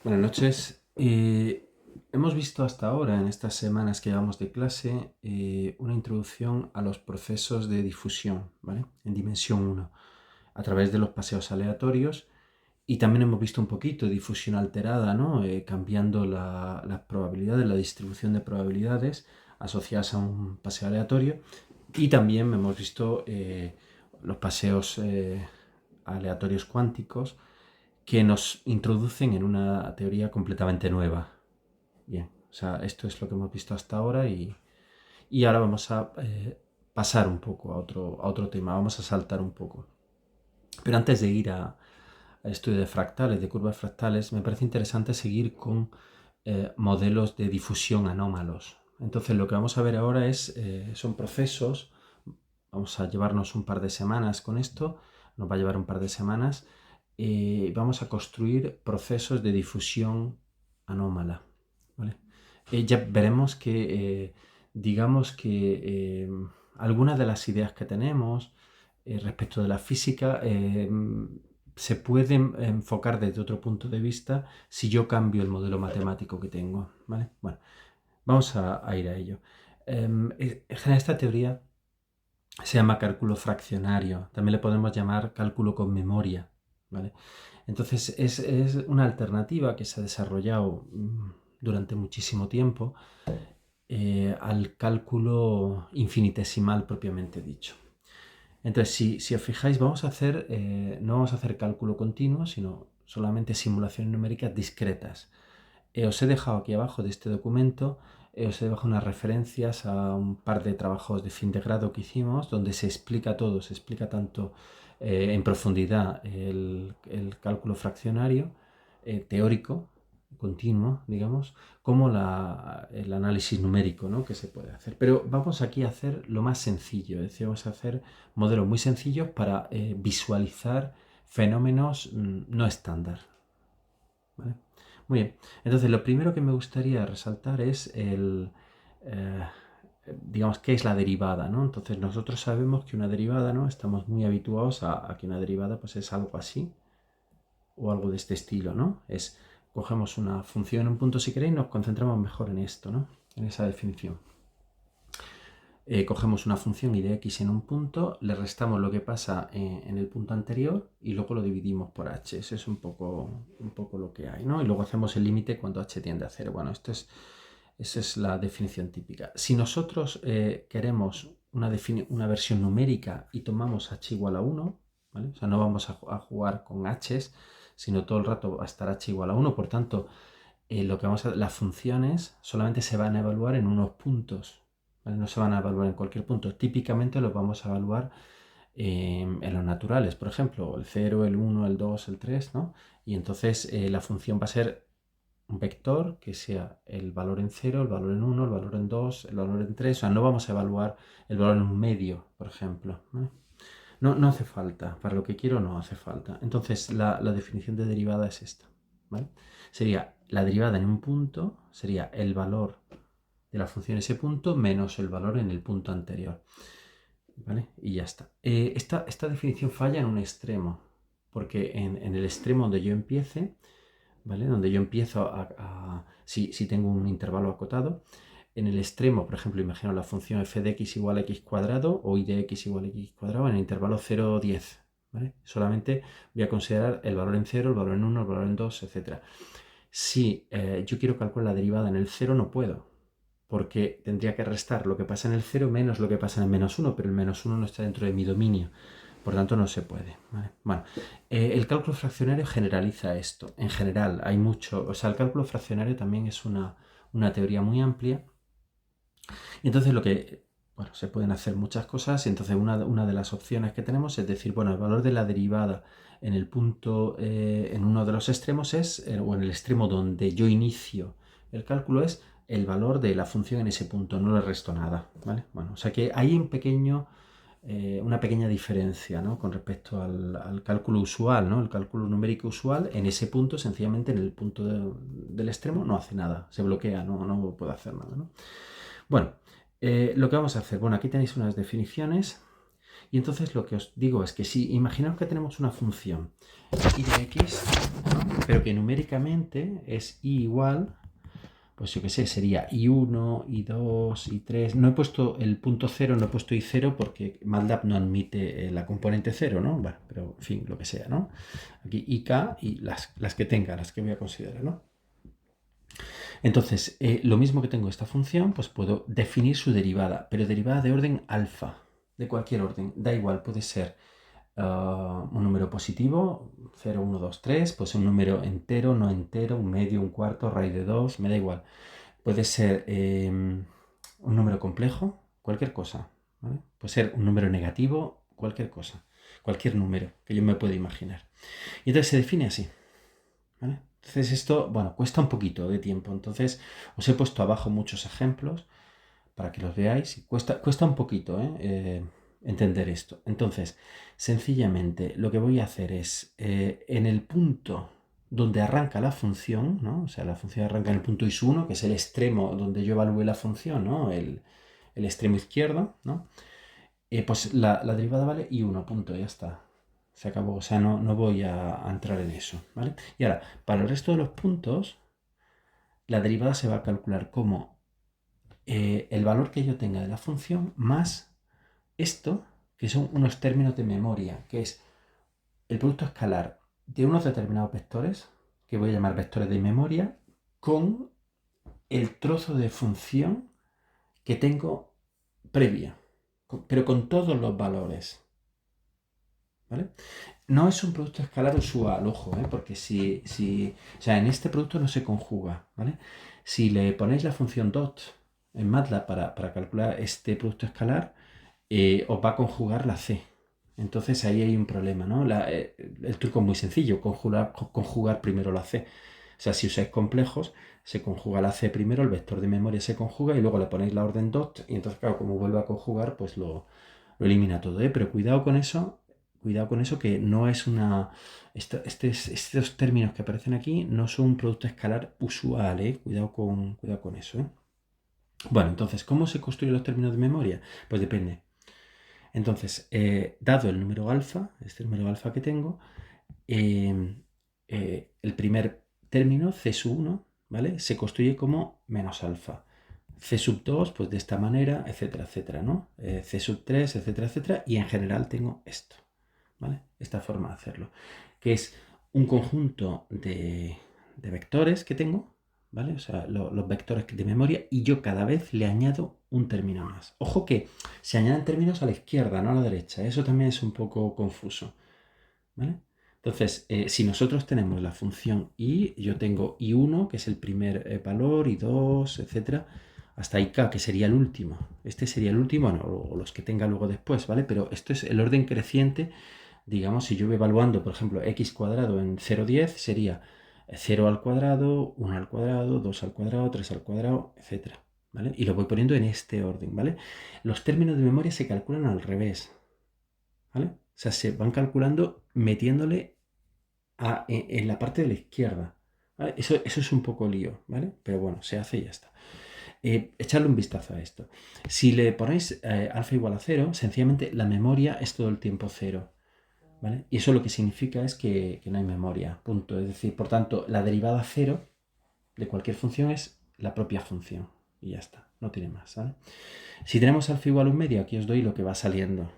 Buenas noches. Hemos visto hasta ahora, en estas semanas que llevamos de clase, una introducción a los procesos de difusión, ¿vale? En dimensión uno, a través de los paseos aleatorios. Y también hemos visto un poquito de difusión alterada, ¿no? Cambiando las probabilidades, la distribución de probabilidades asociadas a un paseo aleatorio. Y también hemos visto los paseos aleatorios cuánticos que nos introducen en una teoría completamente nueva. Bien, o sea, esto es lo que hemos visto hasta ahora y ahora vamos a pasar un poco a otro tema, vamos a saltar un poco. Pero antes de ir al estudio de fractales, de curvas fractales, me parece interesante seguir con modelos de difusión anómalos. Entonces lo que vamos a ver ahora son procesos, vamos a llevarnos un par de semanas con esto, nos va a llevar un par de semanas, vamos a construir procesos de difusión anómala. ¿Vale? Ya veremos que, digamos que algunas de las ideas que tenemos respecto de la física se pueden enfocar desde otro punto de vista si yo cambio el modelo matemático que tengo. ¿Vale? Bueno, vamos a ir a ello. En general, esta teoría se llama cálculo fraccionario, también le podemos llamar cálculo con memoria, ¿vale? Entonces es una alternativa que se ha desarrollado durante muchísimo tiempo al cálculo infinitesimal propiamente dicho. Entonces, si os fijáis, no vamos a hacer cálculo continuo, sino solamente simulaciones numéricas discretas. Os he dejado aquí abajo de este documento, os he dejado unas referencias a un par de trabajos de fin de grado que hicimos, donde se explica todo, se explica tanto en profundidad el cálculo fraccionario teórico, continuo, digamos, como el análisis numérico, ¿no? Que se puede hacer. Pero vamos aquí a hacer lo más sencillo, es decir, vamos a hacer modelos muy sencillos para visualizar fenómenos no estándar. ¿Vale? Muy bien, entonces lo primero que me gustaría resaltar es eh, digamos, qué es la derivada, ¿no? Entonces nosotros sabemos que una derivada, ¿no? Estamos muy habituados a que una derivada pues es algo así o algo de este estilo, ¿no? Cogemos una función en un punto si queréis, nos concentramos mejor en esto, ¿no? En esa definición. Cogemos una función y de x en un punto, le restamos lo que pasa en el punto anterior y luego lo dividimos por h. Eso es un poco lo que hay, ¿no? Y luego hacemos el límite cuando h tiende a 0. Bueno, esa es la definición típica. Si nosotros queremos una versión numérica y tomamos h igual a 1, ¿vale? O sea, no vamos a jugar con h's, sino todo el rato va a estar h igual a 1. Por tanto, las funciones solamente se van a evaluar en unos puntos, ¿vale? No se van a evaluar en cualquier punto. Típicamente los vamos a evaluar en los naturales, por ejemplo, el 0, el 1, el 2, el 3, ¿no? Y entonces la función va a ser un vector que sea el valor en 0, el valor en 1, el valor en 2, el valor en 3. O sea, no vamos a evaluar el valor en un medio, por ejemplo, ¿vale? No hace falta, para lo que quiero no hace falta. Entonces la definición de derivada es esta, ¿vale? Sería la derivada en un punto, sería el valor de la función en ese punto menos el valor en el punto anterior, ¿vale? Y ya está. Esta definición falla en un extremo, porque en el extremo donde yo empiece, ¿vale? Donde yo empiezo si tengo un intervalo acotado, en el extremo, por ejemplo, imagino la función f de x igual a x cuadrado o y de x igual a x cuadrado en el intervalo 0, 10. ¿Vale? Solamente voy a considerar el valor en 0, el valor en 1, el valor en 2, etc. Si yo quiero calcular la derivada en el 0, no puedo, porque tendría que restar lo que pasa en el 0 menos lo que pasa en el menos 1, pero el menos 1 no está dentro de mi dominio. Por tanto, no se puede. ¿Vale? Bueno, el cálculo fraccionario generaliza esto. En general, hay mucho. O sea, el cálculo fraccionario también es una teoría muy amplia. Y entonces, bueno, se pueden hacer muchas cosas. Y entonces, una de las opciones que tenemos es decir, bueno, el valor de la derivada en el punto, en uno de los extremos o en el extremo donde yo inicio el cálculo es el valor de la función en ese punto. No le resto nada. ¿Vale? Bueno, o sea que hay una pequeña diferencia, ¿no? Con respecto al cálculo usual, ¿no? El cálculo numérico usual, en ese punto, sencillamente en el punto del extremo, no hace nada, se bloquea, no puede hacer nada, ¿no? Bueno, lo que vamos a hacer, bueno, aquí tenéis unas definiciones Y entonces lo que os digo es que si imaginaos que tenemos una función y de x, ¿no? Pero que numéricamente es y igual, pues yo qué sé, sería i1, i2, i3. No he puesto el punto 0, no he puesto i0 porque MATLAB no admite la componente 0, ¿no? Bueno, pero en fin, lo que sea, ¿no? Aquí ik y las que tenga, las que voy a considerar, ¿no? Entonces, lo mismo que tengo esta función, pues puedo definir su derivada, pero derivada de orden alfa, de cualquier orden, da igual, puede ser un número positivo, 0, 1, 2, 3, pues un número entero, no entero, un medio, un cuarto, raíz de 2, me da igual. Puede ser un número complejo, cualquier cosa, ¿vale? Puede ser un número negativo, cualquier cosa, cualquier número que yo me pueda imaginar. Y entonces se define así, ¿vale? Entonces esto, bueno, cuesta un poquito de tiempo, entonces os he puesto abajo muchos ejemplos para que los veáis. Cuesta un poquito entender esto. Entonces, sencillamente lo que voy a hacer es, en el punto donde arranca la función, ¿no? O sea, la función arranca en el punto is1, que es el extremo donde yo evalúe la función, ¿no? El extremo izquierdo, ¿no? Pues la derivada vale i1, punto, ya está. Se acabó, o sea, no voy a entrar en eso, ¿vale? Y ahora, para el resto de los puntos, la derivada se va a calcular como el valor que yo tenga de la función más esto, que son unos términos de memoria, que es el producto escalar de unos determinados vectores, que voy a llamar vectores de memoria, con el trozo de función que tengo previa, pero con todos los valores, ¿vale? No es un producto escalar usual, ojo, porque o sea, en este producto no se conjuga, ¿vale? Si le ponéis la función dot en MATLAB para calcular este producto escalar, os va a conjugar la C. Entonces ahí hay un problema, ¿no? El truco es muy sencillo, conjugar primero la C. O sea, si usáis complejos, se conjuga la C primero, el vector de memoria se conjuga y luego le ponéis la orden dot y entonces, claro, como vuelve a conjugar, pues lo elimina todo, ¿eh? Pero cuidado con eso que no es una... estos términos que aparecen aquí no son un producto escalar usual, ¿eh? Cuidado con eso, ¿eh? Bueno, entonces, ¿cómo se construyen los términos de memoria? Pues depende. Entonces, dado el número alfa, este número alfa que tengo, el primer término, C sub 1, ¿vale? Se construye como menos alfa. C sub 2, pues de esta manera, etcétera, etcétera, ¿no? C sub 3, etcétera, etcétera, y en general tengo esto, ¿vale? Esta forma de hacerlo, que es un conjunto de vectores que tengo, ¿vale? O sea, los vectores de memoria, y yo cada vez le añado un término más. Ojo que se añaden términos a la izquierda, no a la derecha. Eso también es un poco confuso, ¿vale? Entonces, si nosotros tenemos la función i, yo tengo i1, que es el primer valor, i2, etcétera, hasta ik, que sería el último. Este sería el último, bueno, o los que tenga luego después, ¿vale? Pero esto es el orden creciente. Digamos, si yo voy evaluando, por ejemplo, x cuadrado en 0, 10, sería 0 al cuadrado, 1 al cuadrado, 2 al cuadrado, 3 al cuadrado, etcétera, ¿vale? Y lo voy poniendo en este orden, ¿vale? Los términos de memoria se calculan al revés, ¿vale? O sea, se van calculando metiéndole en la parte de la izquierda, ¿vale? Eso es un poco lío, ¿vale? Pero bueno, se hace y ya está. Echarle un vistazo a esto. Si le ponéis alfa igual a 0, sencillamente la memoria es todo el tiempo 0, ¿vale? Y eso lo que significa es que no hay memoria, punto. Es decir, por tanto, la derivada 0 de cualquier función es la propia función. Y ya está, no tiene más, ¿vale? Si tenemos alfa igual a un medio, aquí os doy lo que va saliendo,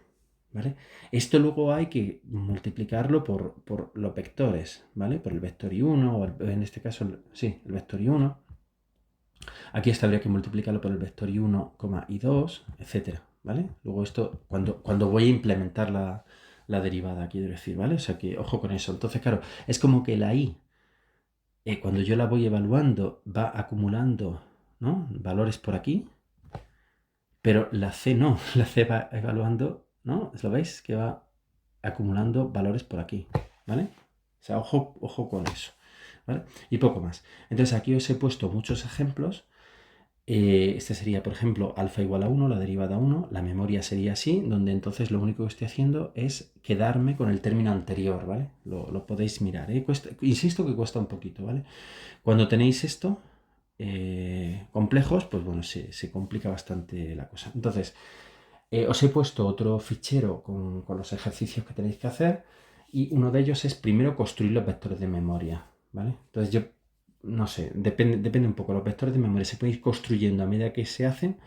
¿vale? Esto luego hay que multiplicarlo por los vectores, ¿vale? Por el vector i1, o en este caso, sí, el vector i1. Aquí esto habría que multiplicarlo por el vector i1, i2, etcétera, ¿vale? Luego esto, cuando voy a implementar la derivada, quiero decir, ¿vale? O sea que, ojo con eso. Entonces, claro, es como que la i, cuando yo la voy evaluando, va acumulando, ¿no? Valores por aquí, pero la c no, la c va evaluando, ¿no? ¿Lo veis? Que va acumulando valores por aquí, ¿vale? O sea, ojo con eso, ¿vale? Y poco más. Entonces aquí os he puesto muchos ejemplos. Este sería, por ejemplo, alfa igual a 1, la derivada 1, la memoria sería así, donde entonces lo único que estoy haciendo es quedarme con el término anterior, ¿vale? Lo podéis mirar, ¿eh? Insisto que cuesta un poquito, ¿vale? Cuando tenéis esto, complejos, pues bueno, se complica bastante la cosa. Entonces, Os he puesto otro fichero con los ejercicios que tenéis que hacer y uno de ellos es primero construir los vectores de memoria, ¿vale? Entonces yo, no sé, depende un poco. Los vectores de memoria se pueden ir construyendo a medida que se hacen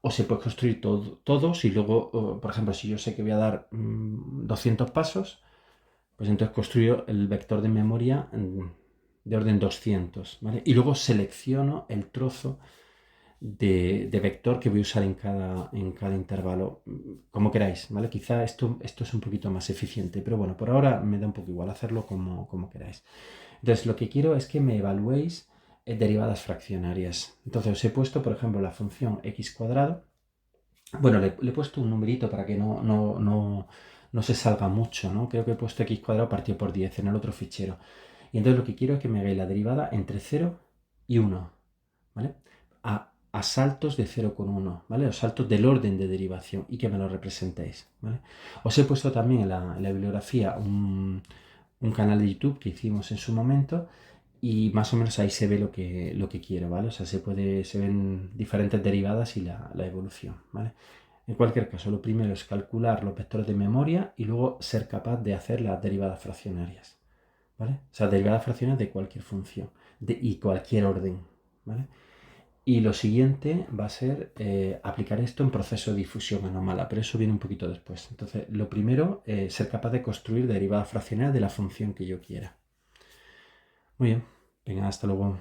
o se puede construir todos y luego, por ejemplo, si yo sé que voy a dar 200 pasos, pues entonces construyo el vector de memoria de orden 200, ¿vale? Y luego selecciono el trozo de vector que voy a usar en cada intervalo, como queráis, ¿vale? Quizá esto es un poquito más eficiente, pero bueno, por ahora me da un poco igual hacerlo como queráis. Entonces, lo que quiero es que me evaluéis derivadas fraccionarias. Entonces, os he puesto, por ejemplo, la función x cuadrado. Bueno, le he puesto un numerito para que no se salga mucho, ¿no? Creo que he puesto x cuadrado partido por 10 en el otro fichero. Y entonces lo que quiero es que me hagáis la derivada entre 0 y 1, ¿vale? A saltos de 0,1, ¿vale? Los saltos del orden de derivación y que me lo representéis, ¿vale? Os he puesto también en la bibliografía un canal de YouTube que hicimos en su momento y más o menos ahí se ve lo que quiero, ¿vale? O sea, se ven diferentes derivadas y la evolución, ¿vale? En cualquier caso, lo primero es calcular los vectores de memoria y luego ser capaz de hacer las derivadas fraccionarias, ¿vale? O sea, derivadas fraccionarias de cualquier función y cualquier orden, ¿vale? Y lo siguiente va a ser aplicar esto en proceso de difusión anómala, pero eso viene un poquito después. Entonces, lo primero, ser capaz de construir derivadas fraccionarias de la función que yo quiera. Muy bien, venga, hasta luego.